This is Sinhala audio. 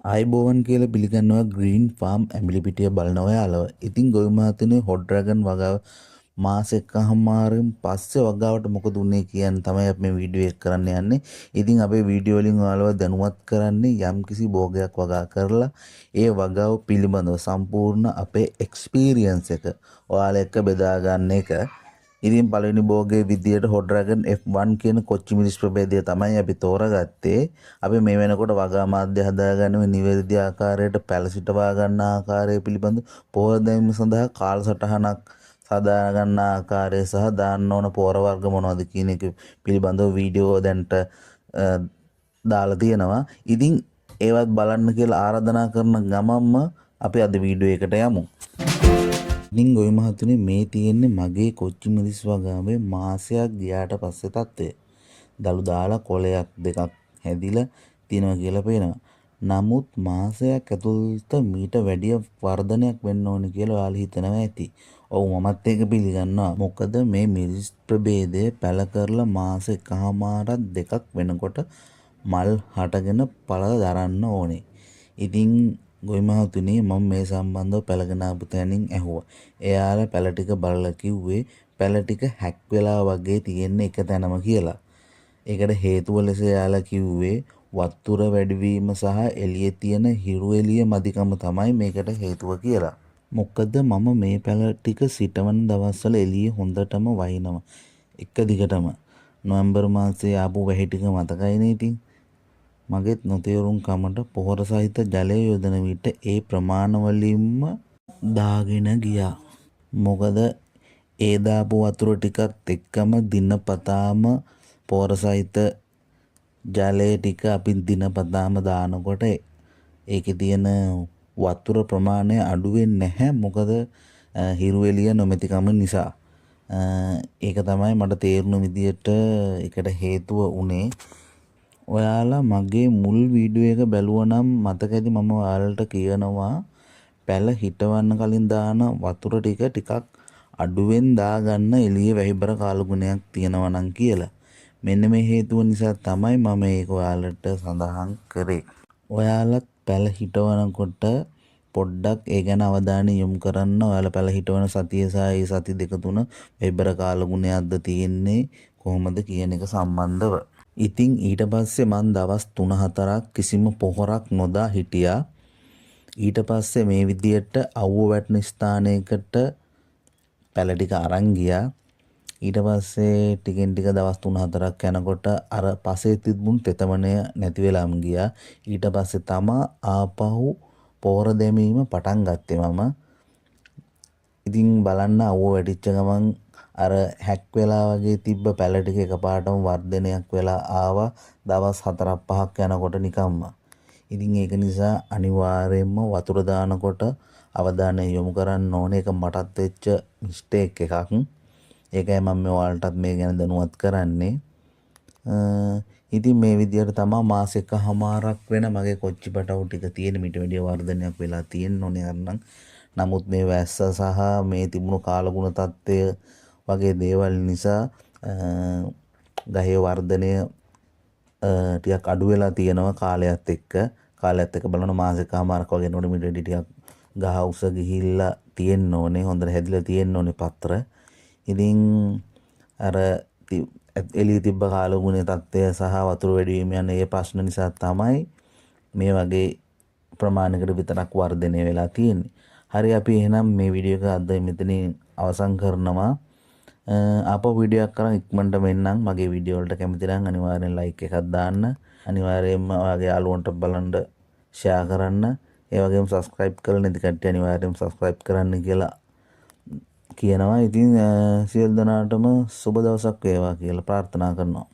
ආයිබෝවන් කියලා පිළිගන්නවා ග්‍රීන් ෆාම් ඇඹිලිපිටිය බලන ඔයාලව. ඉතින් ගොවි මහතුනේ හොට් ඩ්‍රැගන් වගාව මාස එකමාරෙන් පස්සේ වගාවට මොකද උනේ කියන්නේ තමයි අපි මේ වීඩියෝ එක කරන්න යන්නේ. ඉතින් අපේ වීඩියෝ වලින් ඔයාලව දැනුවත් කරන්නේ යම්කිසි භෝගයක් වගා කරලා ඒ වගාව පිළිබඳව සම්පූර්ණ අපේ එක්ස්පීරියන්ස් එක ඔයාලා එක්ක බෙදා ගන්න එක. ඉතින් පළවෙනි භෝගයේ විදියට හොට් ඩ්‍රැගන් F1 කියන කොච්චි මිරිස් ප්‍රභේදය තමයි අපි තෝරගත්තේ. අපි මේ වෙනකොට වගා මාධ්‍ය හදාගන්නේ නිවැරදි ආකාරයට පැල සිටවා ගන්න ආකාරය පිළිබඳ පොහොර දැමීම සඳහා කාලසටහනක් සදා ගන්න ආකාරය සහ දාන්න ඕන පොහොර වර්ග මොනවද කියන එක පිළිබඳව වීඩියෝ දැන්ට දාලා තියෙනවා. ඉතින් ඒවත් බලන්න කියලා ආරාධනා කරන ගමන්ම අපි අද වීඩියෝ එකට යමු. ඉතින් ගොවි මහතුනේ මේ තියෙන්නේ මගේ කොච්චි මිරිස් වගාවේ මාසයක් ගියාට පස්සේ තත්ත්වය. දළු දාලා කොලයක් දෙකක් හැදිලා තියෙනවා කියලා පේනවා. නමුත් මාසයක් ඇතුළත මීට වැඩිය වර්ධනයක් වෙන්න ඕනේ කියලා ඔයාලා හිතනවා ඇති. ඔව් මමත් ඒක පිළිගන්නවා. මොකද මේ මිරිස් ප්‍රභේදය පැල කරලා මාස එකමාරක් දෙකක් වෙනකොට මල් හටගෙන පළ දරන්න ඕනේ. ඉතින් ගොවි මහතුනේ මම මේ සම්බන්ධව පැලගෙන ආපු තැනින් ඇහුවා. එයාලා පැල ටික බලලා කිව්වේ පැල ටික හැක් වෙලා වගේ තියෙන එක තැනම කියලා. ඒකට හේතුව ලෙස එයාලා කිව්වේ වතුර වැඩිවීම සහ එළියේ තියෙන හිරු එළිය මදිකම තමයි මේකට හේතුව කියලා. මොකද මම මේ පැල ටික සිටවන දවස්වල එළියේ හොඳටම වහිනවා. එක දිගටම. නොවැම්බර් මාසයේ ආපු වැහි ටික මතකයිනේ ඉතින්. මගෙත් නොතේරුම් කමට පොහොර සහිත ජලය යොදන විට ඒ ප්‍රමාණ වලින්ම දාගෙන ගියා. මොකද ඒ දාපු වතුර ටිකත් එක්කම දිනපතාම පොහොර සහිත ජලය ටික අපි දිනපතාම දානකොට ඒකේ තියෙන වතුර ප්‍රමාණය අඩු වෙන්නේ නැහැ. මොකද හිරු එළිය නොමැතිකම නිසා. ඒක තමයි මට තේරුණු විදියට ඒකට හේතුව උනේ. ඔයාලා මගේ මුල් වීඩියෝ එක බැලුවා නම් මතක ඇති මම ඔයාලට කියනවා පැල හිටවන්න කලින් දාන වතුර ටිකක් අඩුවෙන් දාගන්න එළියේ වැහිබර කාලගුණයක් තියෙනවා නම් කියලා. මෙන්න මේ හේතුව නිසා තමයි මම ඒක ඔයාලට සඳහන් කරේ. ඔයාලත් පැල හිටවනකොට පොඩ්ඩක් ඒ ගැන අවධානය යොමු කරන්න. ඔයාලා පැල හිටවන සතිය සහ ඒ සති දෙක තුන වැහිබර කාලගුණයක්ද තියෙන්නේ කොහොමද කියන එක සම්බන්ධව. ඉතින් ඊට පස්සේ මං දවස් 3-4ක් කිසිම පොහොරක් නොදා හිටියා. ඊට පස්සේ මේ විදියට අවුව වැටෙන ස්ථානයකට පැල ටික අරන් ගියා. ඊට පස්සේ ටිකෙන් ටික දවස් 3-4ක් යනකොට අර පසේ තිබුණු තෙතමනය නැති වෙලාම ගියා. ඊට පස්සේ තමා ආපහු පොහොර දැමීම පටන් ගත්තේ මම. ඉතින් බලන්න අවුව වැටිච්ච ගමන් අර හැක් වෙලා වගේ තිබ්බ පැල ටික එකපාරටම වර්ධනයක් වෙලා ආවා දවස් 4-5ක් යනකොට නිකම්ම. ඉතින් ඒක නිසා අනිවාර්යයෙන්ම වතුර දානකොට අවධානය යොමු කරන්න ඕනේ. ඒක මටත් වෙච්ච මිස්ටේක් එකක්. ඒකයි මම ඔයාලටත් මේ ගැන දැනුවත් කරන්නේ. ඉතින් මේ විදියට තමයි මාස එකමාරක් වෙන මගේ කොච්චි පටවු ටික තියෙන. මීට වැඩිය වර්ධනයක් වෙලා තියෙන්න ඕනේ අරනම්. නමුත් මේ වැස්ස සහ මේ තිබුණු කාලගුණ තත්ත්වය වගේ දේවල් නිසා ගහේ වර්ධනය ටිකක් අඩු වෙලා තියෙනවා කාලයත් එක්ක. කාලයත් එක්ක බලන මාස එකමාරක් වගේ නෝඩ මීට ටිකක් ගහ උස ගිහිල්ලා තියෙන්න ඕනේ. හොඳට හැදිලා තියෙන්න ඕනේ පත්‍ර. ඉතින් අර එළියේ තිබ්බ කාලගුණයේ තත්ත්වය සහ වතුර වැඩි වීම යන ඒ ප්‍රශ්න නිසා තමයි මේ වගේ ප්‍රමාණයකට විතරක් වර්ධනය වෙලා තියෙන්නේ. හරි අපි එහෙනම් මේ වීඩියෝ එක අද මෙතනින් අවසන් කරනවා. ආපහු වීඩියෝ එකක් කරන් ඉක්මනට මෙන්නම්. මගේ වීඩියෝ වලට කැමති නම් අනිවාර්යෙන් ලයික් එකක් දාන්න. අනිවාර්යයෙන්ම ඔයාගේ යාළුවන්ට බලන්න ෂෙයා කරන්න. ඒ වගේම සබ්ස්ක්‍රයිබ් කරලා නැති කට්ටිය අනිවාර්යයෙන්ම සබ්ස්ක්‍රයිබ් කරන්න කියලා කියනවා. ඉතින් සියලු දෙනාටම සුබ දවසක් වේවා කියලා ප්‍රාර්ථනා කරනවා.